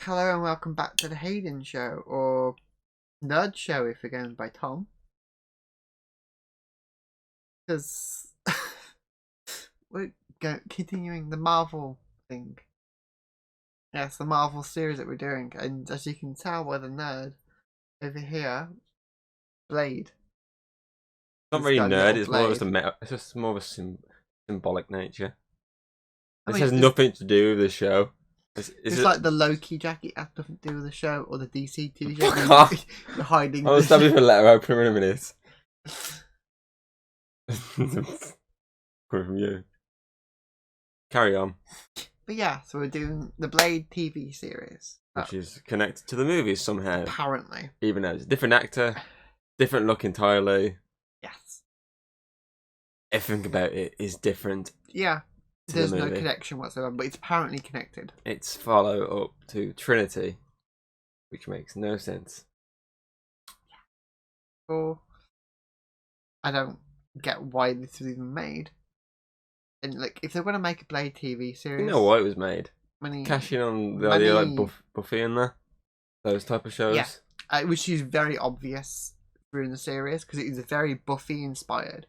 Hello and welcome back to the Hayden Show, or Nerd Show if we're going by Tom. Because we're continuing the Marvel thing. Yes, the Marvel series that we're doing, and as you can tell by the nerd over here, Blade. Not This really guy, nerd. little It's more of Blade. it's just more of a symbolic nature. I This mean, has nothing to do with the show. It's like the Loki jacket has nothing to do with the show, or the DC TV show. Fuck off! You're hiding. I'll stab you for a letter opener in a minute. Coming from you. Carry on. But yeah, so we're doing the Blade TV series, Which is connected to the movies somehow. apparently. Even though it's a different actor, different look entirely. Yes. Everything about it is different. Yeah. To There's the no movie. connection whatsoever, but it's apparently connected. It's follow up to Trinity, which makes no sense. Or I don't get why this was even made. And like, if they're going to make a Blade TV series, You know why it was made? money, Cashing on the idea like Buffy and that. Those type of shows. Yeah. Which is very obvious through the series because it is very Buffy inspired.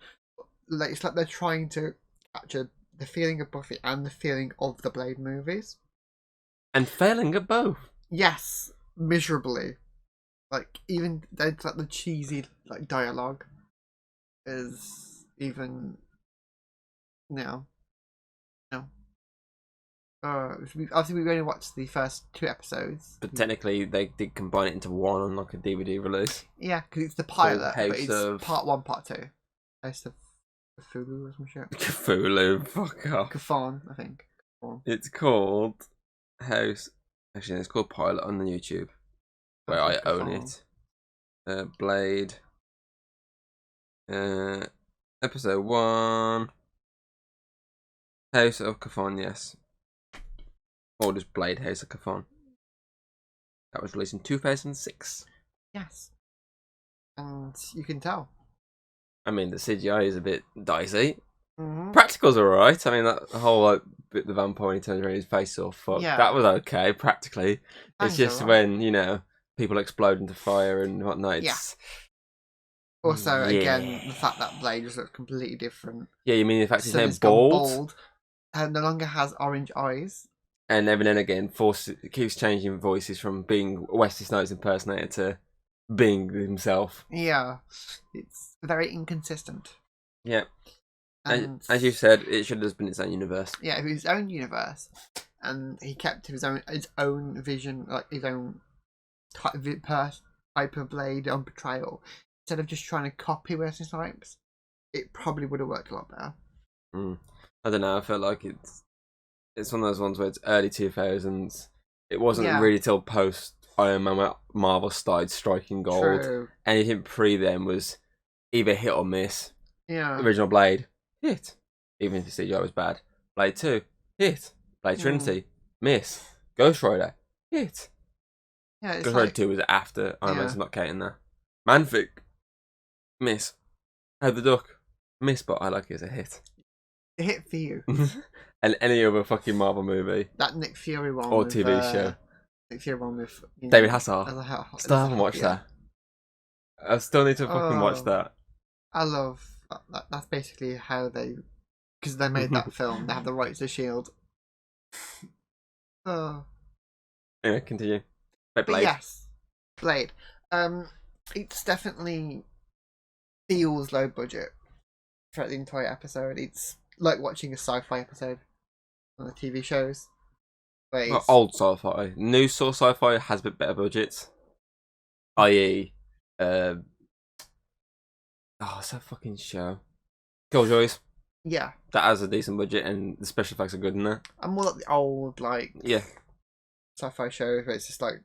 Like, it's like they're trying to capture the feeling of Buffy and the feeling of the Blade movies. And failing at both. Yes, miserably. Like, even like the cheesy like dialogue is even no. Obviously we've only watched the first 2 episodes. But technically, they did combine it into one on like a DVD release. Yeah, because it's the pilot, House but it's of- part 1, part 2. House of Cthulhu or some shit. Cthulhu, fuck off. Cthulhu, I think. Cthulhu. It's called House. Actually, it's called Pilot on the YouTube, where I own it. Blade. Episode 1. House of Cthulhu, yes. Or just Blade House of Cthulhu. That was released in 2006. Yes. And you can tell. I mean, the CGI is a bit dicey. Mm-hmm. Practicals are alright. I mean, that whole like bit the vampire when he turns around his face off. Fuck, Yeah. that was okay. Practically, it's just alright. when people explode into fire and whatnot. It's... Also, Yeah. again, the fact that Blade just looks completely different. Yeah, you mean the fact he's now it's gone bald, and no longer has orange eyes. and every now and again keeps changing voices from being Wesley Snipes' impersonator to being himself. Yeah, it's very inconsistent. Yeah, And as you said, it should have been its own universe. yeah, his own universe, and he kept his own vision, like his own type of Blade on portrayal. Instead of just trying to copy Wesley Snipes, it probably would have worked a lot better. I don't know. I feel like it's one of those ones where it's early 2000s. It wasn't Yeah. really till post Iron Man where Marvel started striking gold. True. Anything pre then was either hit or miss. Yeah. Original Blade, hit. Even if the CGI was bad. Blade 2, hit. Blade Trinity, miss. Ghost Rider, hit. Yeah. It's Ghost Rider like 2 was after Iron Man's Yeah. not counting there. Manfic, miss. Howard the Duck, miss, but I like it as a hit. a hit for you. And any other fucking Marvel movie That Nick Fury one or with, TV show. Nick Fury one with David Hasselhoff. Hasselhoff. Still haven't watched that. I still need to fucking watch that. I love that. That's basically how because they made that film. They have the rights to Shield. Oh, Anyway, continue. but Blade. yes, Blade. It's definitely feels low budget throughout the entire episode. It's like watching a sci-fi episode on the TV shows. Where Well, it's, old sci-fi. New source sci-fi has a bit better budgets. I.e. What's that fucking show? Killjoys. yeah, That has a decent budget and the special effects are good in there. I'm more like the old Yeah. sci-fi shows where it's just like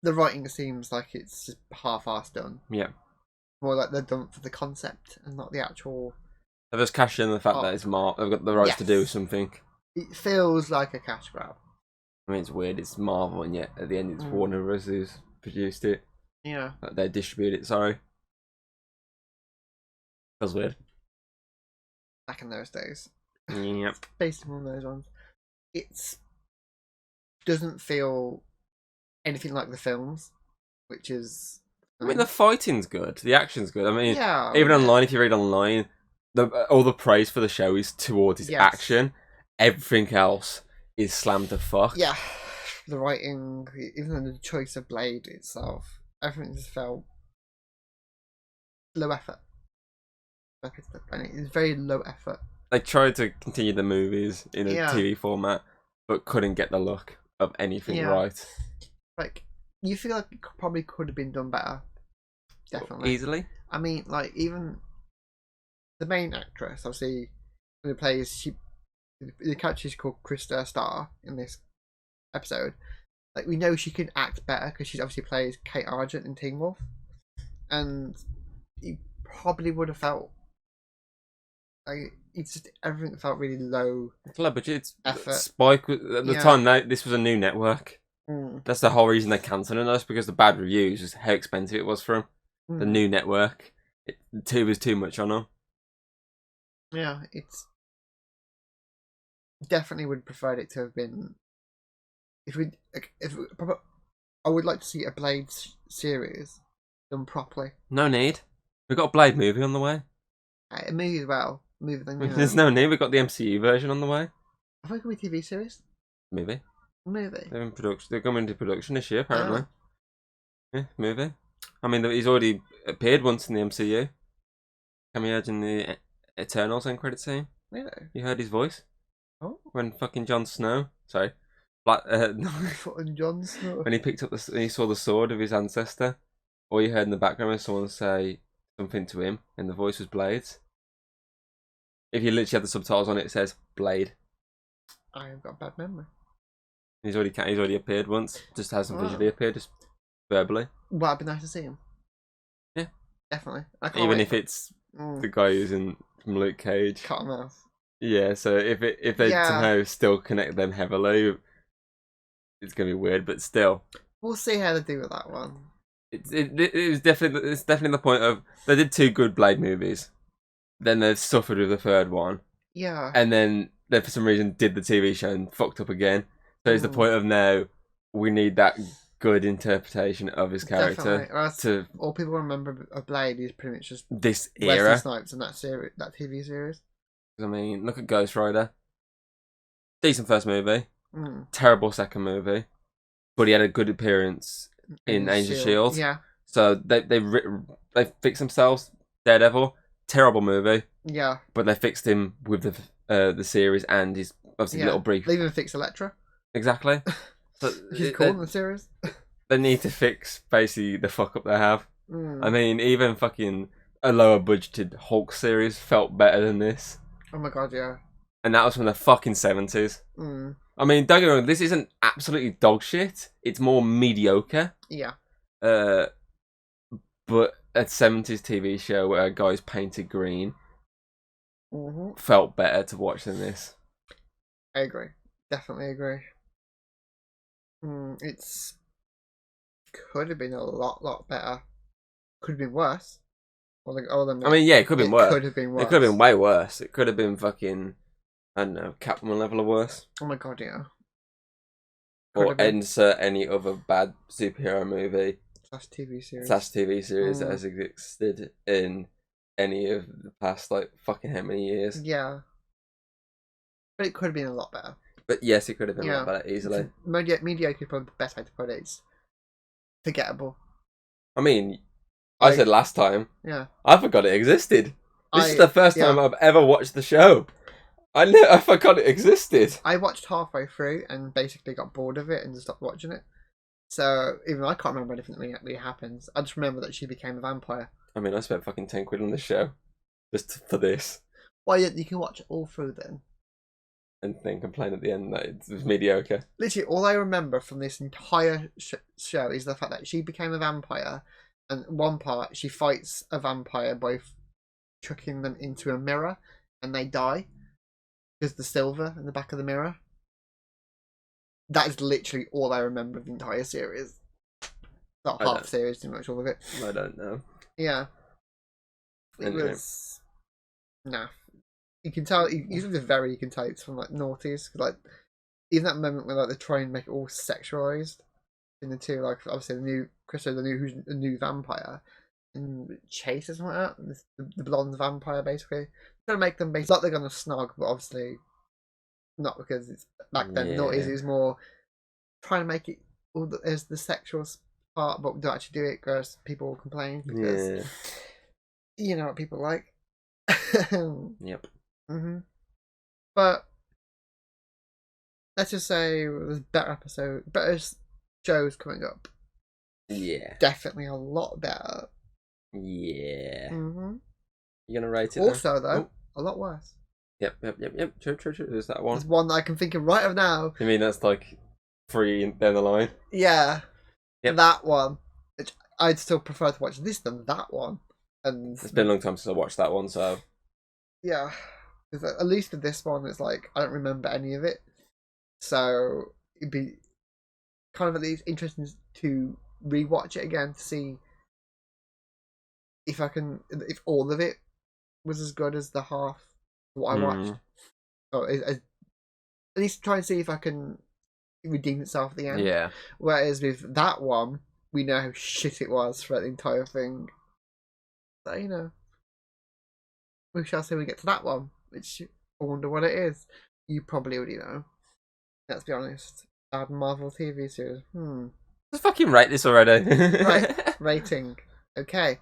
the writing seems like it's just half-assed done. Yeah. More like they're done for the concept and not the actual. They've just cashed in the fact that it's they've got the rights to do Yes. something. It feels like a cash grab. I mean, it's weird. It's Marvel, and yet at the end, it's Mm. Warner Bros. Who's produced it. Yeah. They distribute it. Sorry. Feels weird. Back in those days. Yep. Based on those ones. It's doesn't feel anything like the films, which is. I mean, the fighting's good, the action's good. I mean, Yeah, even online, if you read online, all the praise for the show is towards its yes. action. Everything else is slammed to fuck. Yeah, the writing, even the choice of blade itself, everything just felt low effort. And it's very low effort. They tried to continue the movies in a TV format, but couldn't get the look of anything right. Like, you feel like it probably could have been done better. Definitely. Easily. I mean, like, even the main actress, obviously, who plays, the character is called Krista Starr in this episode. Like, we know she can act better because she obviously plays Kate Argent in Teen Wolf. And you probably would have felt like it's just everything felt really low. It's low budget. Effort. Spike at the time. This was a new network. That's the whole reason they're cancelling us, because the bad reviews was how expensive it was for them. The new network, two was too much on them. Yeah, it's definitely would prefer it to have been. I would like to see a Blade series done properly. No need. We've got a Blade movie on the way. A movie as well. There's no need. We've got the MCU version on the way. I think it could be TV series. Movie. They're in production. They're coming into production this year, apparently. Yeah, movie. I mean, he's already appeared once in the MCU. Can you imagine the Eternals end credit scene? Really? You heard his voice? Oh. When fucking Jon Snow. Sorry. Jon Snow. When he picked up he saw the sword of his ancestor. All you heard in the background was someone say something to him, and the voice was Blades. If you literally have the subtitles on it, it says Blade. I've got a bad memory. He's already appeared once. Just hasn't visually appeared, just verbally. Well, it'd be nice to see him. Yeah, definitely. Even if it's the guy who's from Luke Cage. Cut him off. Yeah, so if they somehow still connect them heavily, it's gonna be weird. But still, we'll see how they do with that one. It's definitely the point of they did two good Blade movies, then they suffered with the third one. Yeah. And then they for some reason did the TV show and fucked up again. So it's the point of now we need that good interpretation of his character. All people remember of Blade is pretty much just this era. Wesley Snipes and that TV series. I mean, look at Ghost Rider. Decent first movie. Terrible second movie. But he had a good appearance in Agents of Shield. Yeah. So they fixed themselves. Daredevil, terrible movie. Yeah. But they fixed him with the series and his obviously little brief. They even fixed Elektra. Exactly. So she's cool in the series. They need to fix basically the fuck up they have. I mean, even fucking a lower budgeted Hulk series felt better than this. Oh my god, yeah. And that was from the fucking 70s. I mean, don't get me wrong, this isn't absolutely dog shit. It's more mediocre. Yeah. But a 70s TV show where a guy's painted green felt better to watch than this. I agree. Definitely agree. It's could have been a lot better. Could have been worse. I mean, yeah, it could have been worse. Could have been worse. It could have been way worse. It could have been fucking, I don't know, Catwoman level of worse. Oh my god, yeah. Or insert any other bad superhero movie / TV series. That has existed in any of the past, like, fucking how many years. Yeah. But it could have been a lot better. But yes, it could have been a lot better, easily. Mediocre is probably the best way to put it. It's forgettable. I mean, I said last time, I forgot it existed. This is the first time I've ever watched the show. I forgot it existed. I watched halfway through and basically got bored of it and just stopped watching it. So, even though I can't remember anything that really happens, I just remember that she became a vampire. I mean, I spent fucking 10 quid on this show. Just for this. Well, you can watch it all through then. And then complain at the end that it was mediocre. Literally, all I remember from this entire show is the fact that she became a vampire, and one part she fights a vampire by chucking them into a mirror, and they die because the silver in the back of the mirror. That is literally all I remember of the entire series. Not half series, too much all of it. I don't know. Yeah, it was naff. You can tell. You can tell it's from like noughties. Like even that moment where like they try and make it all sexualized in the two, like obviously the new Christo, who's the new vampire, and Chase or something like that, the blonde vampire basically. Trying to make them basically, not they're gonna snog, but obviously not because it's back then. Not easy. It was more trying to make it all as the sexual part, but don't actually do it because people will complain because you know what people like. Yep. But let's just say there's better shows coming up. Yeah. Definitely a lot better. Yeah. You gonna rate it? Also, though, a lot worse. Yep. True. There's that one. There's one that I can think of right of now. You mean that's like 3 down the line? Yeah. Yep. That one. Which I'd still prefer to watch this than that one. And it's been a long time since I watched that one, so yeah. At least with this one, it's like I don't remember any of it, so it'd be kind of at least interesting to rewatch it again to see if all of it was as good as the half what I watched. Or at least try and see if I can redeem itself at the end. Yeah. Whereas with that one, we know how shit it was for the entire thing. So, you know, we shall see when we get to that one, which I wonder what it is. You probably already know. Let's be honest. Bad Marvel TV series. Let's fucking rate this already. Right. Rating. Okay.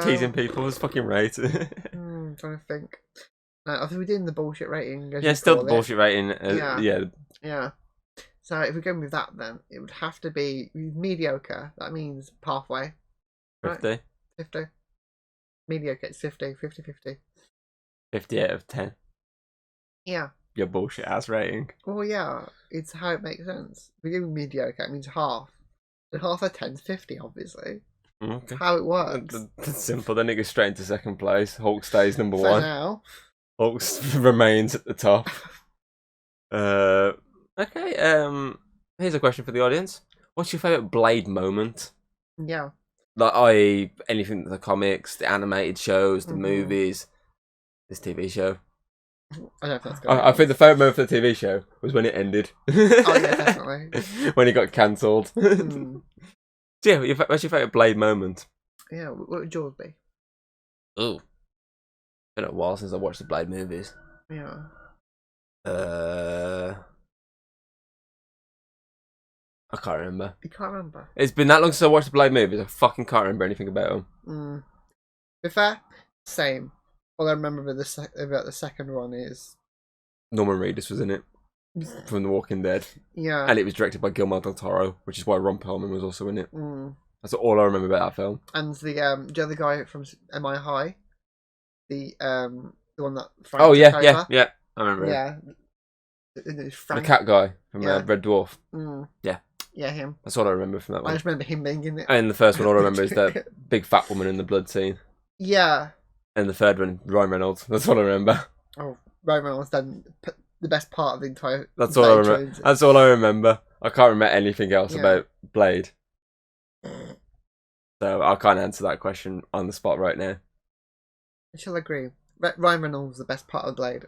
Teasing people. Let's fucking rate. I'm trying to think. I think we're doing the bullshit rating. Yeah, still the bullshit rating. Yeah. So if we're going with that, then it would have to be mediocre. That means halfway. 50. Right? 50. Mediocre, it's 50. 50-50. 50 out of 10. Yeah. Your bullshit ass rating. Well, yeah, it's how it makes sense. If we do mediocre, it means half. And half of 10's 50, obviously. Okay. That's how it works. That's simple. Then it goes straight into second place. Hulk stays number For 1. now. Hulk remains at the top. Okay. Here's a question for the audience. What's your favourite Blade moment? Yeah. Like, i.e., anything, the comics, the animated shows, the movies, this TV show. I don't think that's good. I think the favourite moment for the TV show was when it ended. Oh, yeah, definitely. When it got cancelled. So, yeah, what's your favourite Blade moment? Yeah, what would yours be? Oh. It's been a while since I watched the Blade movies. Yeah. I can't remember. You can't remember? It's been that long since I watched the Blade movies. I fucking can't remember anything about them. To be fair, same. All I remember about the second one is Norman Reedus was in it from The Walking Dead. Yeah. And it was directed by Guillermo del Toro, which is why Ron Perlman was also in it. That's all I remember about that film. And the other guy from MI High, the one that Frank I remember him. Yeah. Frank. The cat guy from Red Dwarf. Yeah, him. That's all I remember from that one. I just remember him being in it. And the first one, all I remember is that big fat woman in the blood scene. Yeah. And the third one, Ryan Reynolds. That's all I remember. Oh, Ryan Reynolds done the best part of the entire. That's all I remember. That's all I remember. I can't remember anything else about Blade. So I can't answer that question on the spot right now. I shall agree. Ryan Reynolds was the best part of Blade.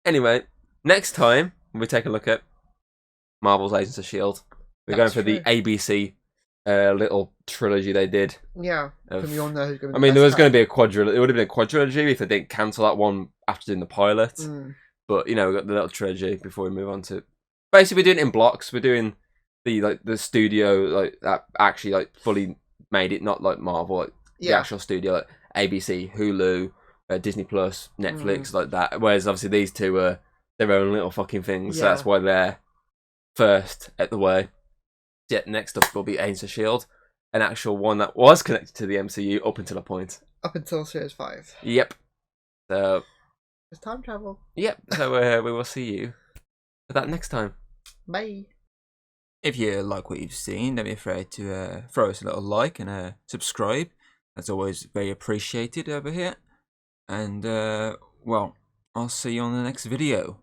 Anyway, next time we take a look at Marvel's Agents of S.H.I.E.L.D. We're going for the ABC little trilogy they did. Yeah, we all know who's going to be. I mean, there was going to be a quadrilogy. It would have been a quadrilogy if they didn't cancel that one after doing the pilot. But you know, we got the little trilogy before we move on to. Basically, we're doing it in blocks. We're doing the studio that actually fully made it, not like Marvel, the actual studio, like ABC, Hulu, Disney Plus, Netflix, like that. Whereas obviously these two are their own little fucking things, so that's why they're first at the way. Yeah, next up will be Agents of S.H.I.E.L.D., an actual one that was connected to the MCU up until a point. Up until Series 5. Yep. So it's time travel. Yep. So we will see you for that next time. Bye. If you like what you've seen, don't be afraid to throw us a little like and subscribe. That's always very appreciated over here. And, well, I'll see you on the next video.